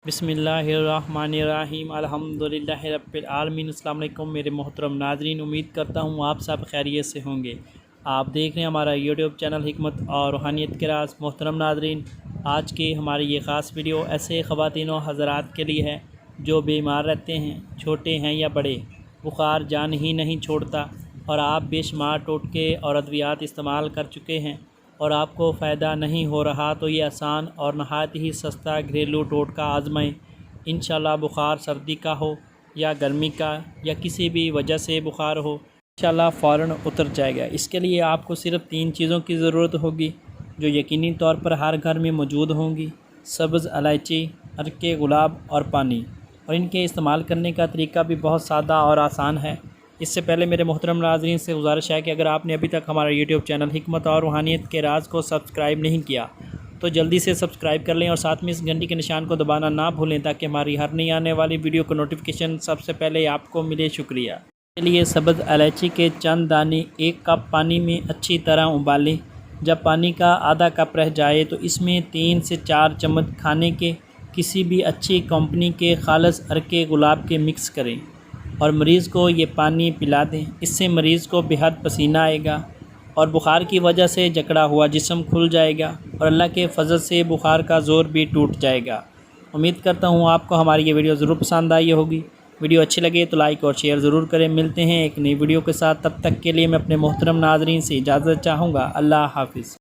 बिस्मिल्लाहिर्रहमानिर्रहीम अल्हम्दुलिल्लाह रब्बिल आलमीन। अस्सलाम वालेकुम मेरे मोहतरम नाज़रीन, उम्मीद करता हूँ आप सब खैरियत से होंगे। आप देख रहे हैं हमारा यूट्यूब चैनल हिकमत और रूहानियत के राज। मोहतरम नाज़रीन, आज की हमारी ये ख़ास वीडियो ऐसे ख़वातीन व हज़रात के लिए है जो बीमार रहते हैं, छोटे हैं या बड़े। बुखार जान ही नहीं छोड़ता और आप बेशुमार टोटके और अद्वियात इस्तेमाल कर चुके हैं और आपको फ़ायदा नहीं हो रहा, तो ये आसान और नहायत ही सस्ता घरेलू टोटका आज़माएं। इंशाल्लाह बुखार सर्दी का हो या गर्मी का या किसी भी वजह से बुखार हो, इंशाल्लाह फ़ौरन उतर जाएगा। इसके लिए आपको सिर्फ़ 3 चीज़ों की ज़रूरत होगी जो यकीनी तौर पर हर घर में मौजूद होंगी: सब्ज़ इलायची, अरके गुलाब और पानी। और इनके इस्तेमाल करने का तरीका भी बहुत सादा और आसान है। इससे पहले मेरे मोहतरम नाज़रीन से गुजारिश है कि अगर आपने अभी तक हमारा यूट्यूब चैनल हिकमत और रूहानियत के राज़ को सब्सक्राइब नहीं किया तो जल्दी से सब्सक्राइब कर लें और साथ में इस घंटी के निशान को दबाना ना भूलें ताकि हमारी हर नई आने वाली वीडियो को नोटिफिकेशन सबसे पहले आपको मिले। शुक्रिया। इसके लिए सब्ज़ इलायची के चंद दाने 1 कप पानी में अच्छी तरह उबालें। जब पानी का आधा कप रह जाए तो इसमें 3 से 4 चम्मच खाने के किसी भी अच्छी कंपनी के खालिस अरके गुलाब के मिक्स करें और मरीज़ को ये पानी पिला दें। इससे मरीज़ को बेहद पसीना आएगा और बुखार की वजह से जकड़ा हुआ जिस्म खुल जाएगा और अल्लाह के फजल से बुखार का ज़ोर भी टूट जाएगा। उम्मीद करता हूँ आपको हमारी ये वीडियो ज़रूर पसंद आई होगी। वीडियो अच्छी लगे तो लाइक और शेयर ज़रूर करें। मिलते हैं एक नई वीडियो के साथ, तब तक के लिए मैं अपने मोहतरम नाज़रीन से इजाज़त चाहूँगा। अल्लाह हाफ़िज़।